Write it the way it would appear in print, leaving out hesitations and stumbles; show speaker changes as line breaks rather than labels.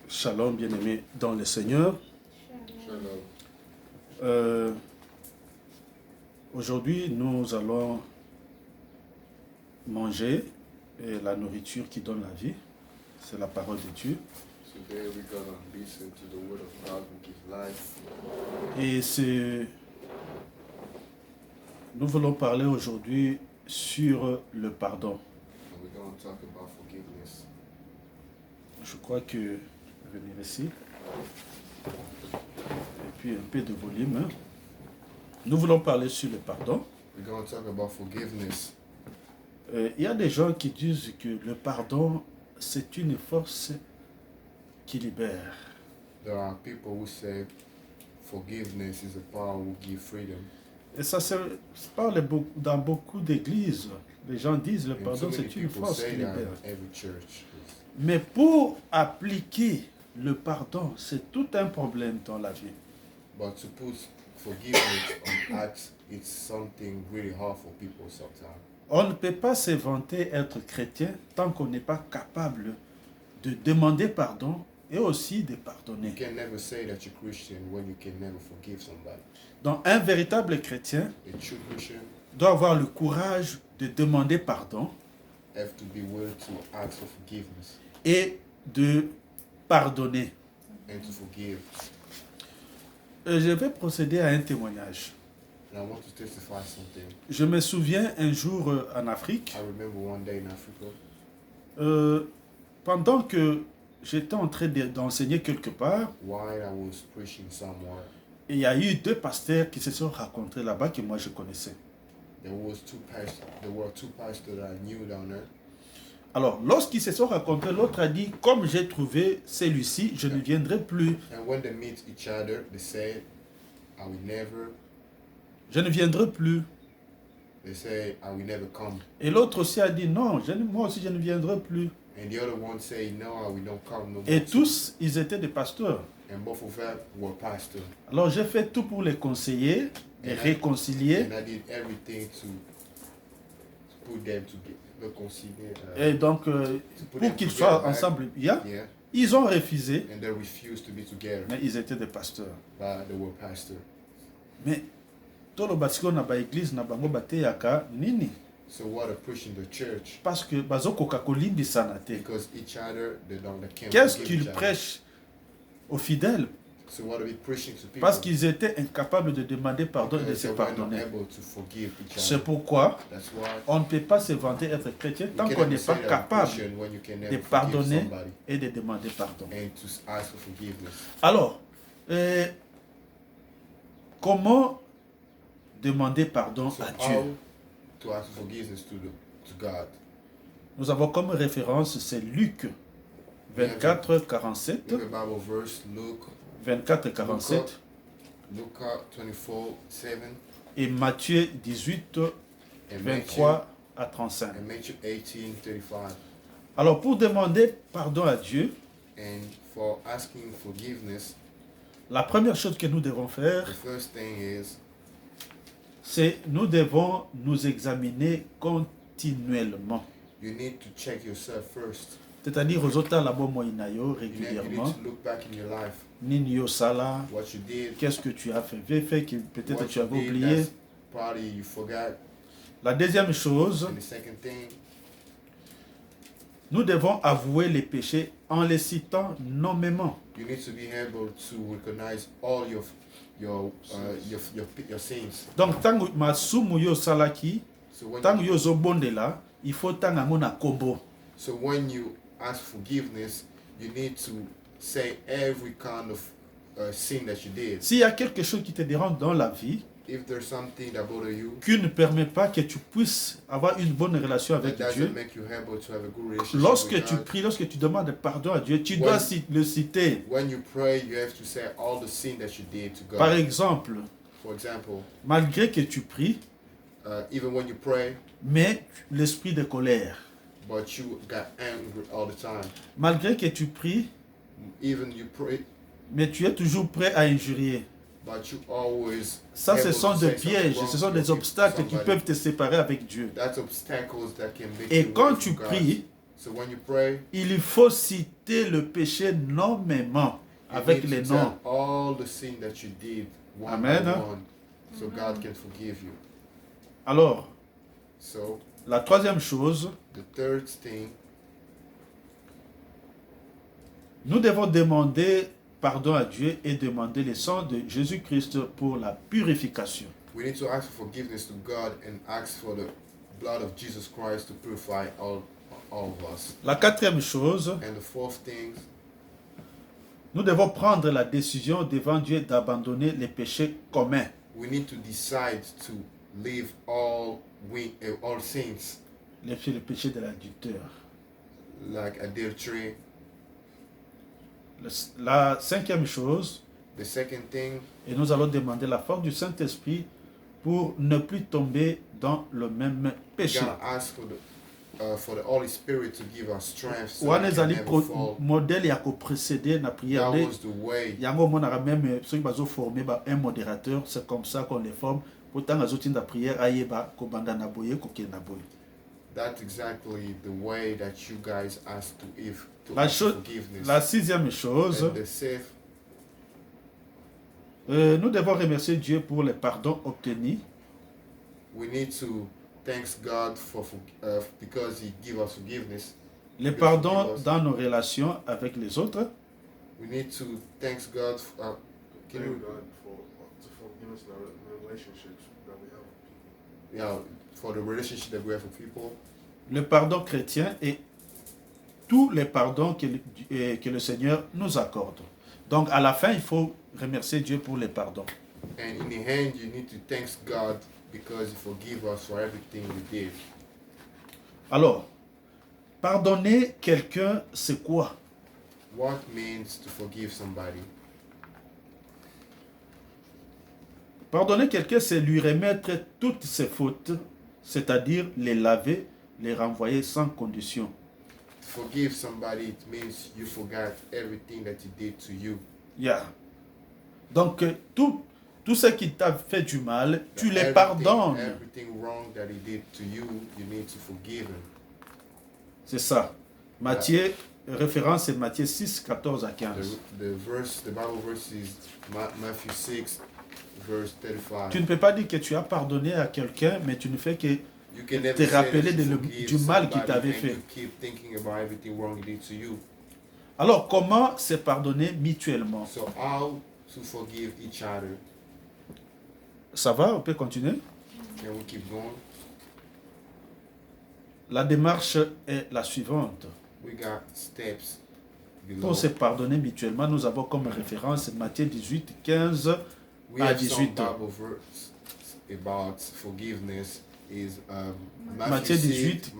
Shalom, bien-aimés dans le Seigneur. Aujourd'hui, nous allons manger la nourriture qui donne la vie. C'est la parole de Dieu. Et nous voulons parler aujourd'hui sur le pardon. Je crois que je vais venir ici. Et puis un peu de volume. Nous voulons parler sur le pardon. Il y a des gens qui disent que le pardon, c'est une force qui libère.
There are people who say forgiveness is a power who gives freedom.
Et ça se parle dans beaucoup d'églises. Les gens disent le pardon, c'est une force qui libère. Mais pour appliquer le pardon, c'est tout un problème dans la vie.
But to put forgiveness on acts, it's something really hard for people sometimes.
On ne peut pas se vanter être chrétien tant qu'on n'est pas capable de demander pardon et aussi de pardonner.
You can never say that you're Christian when you can never forgive somebody.
Donc un véritable chrétien
A true Christian
doit avoir le courage de demander pardon
have to be willing to ask for forgiveness
et de pardonner.
and to forgive.
Je vais procéder à un témoignage.
And I want to testify something.
Je me souviens un jour en Afrique,
I remember one day in Africa,
pendant que j'étais en train d'enseigner quelque part,
while I was preaching somewhere,
et il y a eu deux pasteurs qui se sont rencontrés là-bas que moi je connaissais.
there were two pastors that I knew down there.
Alors, lorsqu'ils se sont rencontrés, l'autre a dit, comme j'ai trouvé celui-ci, je ne viendrai plus.
And when they meet each other, they say, I will never.
Je ne viendrai plus.
They say, I will never come.
Et l'autre aussi a dit, non, moi aussi je ne viendrai plus.
And the other one say, no, I will not come no more.
Et tous, ils étaient des pasteurs.
And both of them were pastors.
Alors, j'ai fait tout pour les conseiller, les réconcilier.
And I did everything to put them together, reconcilier.
Et donc, pour qu'ils soient ensemble,
Yeah.
ils ont refusé,
And they refused to be together,
mais ils étaient des pasteurs.
but they were pastors.
Mais, tolo basiko na ba église na bango bateyaka nini?
So what they preach in the church,
Parce que bazokoka kolimbisa na te.
because each other, they can't
Qu'est-ce
forgive
qu'ils
each other.
prêchent aux fidèles?
So what are we preaching to people?
Parce qu'ils étaient incapables de demander pardon et de
Because
se
they were not
pardonner.
able to forgive each
C'est
other.
pourquoi
That's why
on ne peut pas se vanter être chrétien tant
you
qu'on
cannot
n'est
say
pas
that you're
capable
Christian when you can
de
never forgive
pardonner
somebody
et de demander pardon.
and to ask for forgiveness.
Alors, comment demander pardon
So
à
how
Dieu?
to ask for forgiveness to God?
Nous avons comme référence, c'est Luc 24, 47.
In the Bible verse, Luke
24, 47.
Luke 24, 7,
Et Matthieu 18,
and
23 à 35.
Matthew 18, 35.
Alors, pour demander pardon à Dieu,
And for asking forgiveness,
la première chose que nous devons faire,
the first thing is
c'est nous devons nous examiner continuellement.
you need to check yourself first.
C'est-à-dire aux autres la bon moyen
You need
régulièrement.
to look back in your life,
Nini yo sala,
what you did,
qu'est-ce que tu as fait que peut-être
what
tu
you
avais
did
oublié.
that's probably you forgot.
La deuxième chose,
And the second thing,
nous devons avouer les péchés en les citant nommément.
you need to be able to recognize all your sins.
Donc, tant que masumu yo salaki,
So when
tant yo zobondela, il faut tant amona kombo.
So when you ask forgiveness, you need to say every kind of sin that you did.
S'il y a quelque chose qui te dérange dans la vie,
If there's something that bothers you,
qui ne permet pas que tu puisses avoir une bonne relation
that
avec
doesn't
Dieu,
make you able to have a good relationship
lorsque
with
tu
God.
pries, lorsque tu demandes pardon à Dieu, tu dois le citer.
When you pray, you have to say all the sin that you did to God.
Par exemple,
For example,
malgré que tu pries,
even when you pray,
mais l'esprit de colère.
but you got angry all the time.
Malgré que tu pries,
Even you pray,
mais tu es toujours prêt à injurier.
but you always
Ça, ce
able
sont
to
des
say something
pièges,
wrong
ce sont
to
des
people,
obstacles qui
somebody.
peuvent te séparer avec Dieu.
That's obstacles that can make
Et
you
quand
away
tu
from God.
pries,
So when you pray,
il faut citer le péché nommément, avec les noms.
All the sin that you did, one
Amen.
by one, so God can forgive you.
Alors,
so,
la troisième chose,
the third thing,
nous devons demander pardon à Dieu et demander le sang de Jésus-Christ pour la purification.
We need to ask for forgiveness to God and ask for the blood of Jesus Christ to purify all of us.
La quatrième chose,
And the fourth thing,
nous devons prendre la décision devant Dieu d'abandonner les péchés communs.
we need to decide to leave all sins,
Le péché de l'adultère.
like adultery.
La cinquième chose,
The second thing,
et nous allons demander la force du Saint-Esprit pour ne plus tomber dans le même
we
péché.
gotta ask for the Holy Spirit to give us strength so we
Wana
can
ezali
never fall.
modèle ya précédé na prière.
That was the way.
Yango monaka même ceux qui bazo former un modérateur, c'est comme ça qu'on les forme. Pourtant azotinda prière ayeba ko banda na boye ko kenda boye.
That's exactly the way that you guys ask to
La
ask
chose,
forgiveness.
la sixième chose,
And the sixth,
nous devons remercier Dieu pour les pardons obtenus.
we need to thank God because He give us forgiveness.
Les pardons dans nos relations avec les autres.
We need to thank God. Can
Thank
you,
God to forgive us in our relationships that we have with people.
yeah, for the relationship that we have with people.
Le pardon chrétien et tous les pardons que le Seigneur nous accorde. Donc à la fin, il faut remercier Dieu pour les pardons.
And in the end, you need to thank God because He forgive us for everything we did.
Alors, pardonner quelqu'un, c'est quoi?
What means to forgive somebody?
Pardonner quelqu'un, c'est lui remettre toutes ses fautes, c'est-à-dire les laver, les renvoyer sans condition.
To forgive somebody, it means you forgot everything that He did to you.
Yeah. Donc, tout ce qui t'a fait du mal, tu les pardonnes.
Everything wrong that He did to you, you need to forgive Him.
C'est ça. Matthieu, référence c'est Matthieu 6, 14 à 15.
The Bible verse is Matthew 6, verse 35.
Tu ne peux pas dire que tu as pardonné à quelqu'un, mais tu ne fais que
You can never
te
say
rappeler
that you
du
forgive
mal qu'il
somebody
t'avait
and
fait.
you keep thinking about everything wrong He did to you.
Alors, comment se pardonner mutuellement?
So how to forgive each other?
Ça va, on peut continuer?
Can we keep going?
La démarche est la suivante.
We got steps below.
Pour se pardonner mutuellement, nous avons comme référence Matthieu 18, 15
We
à
have some
18.
Bible verse about forgiveness is
Matthieu 18,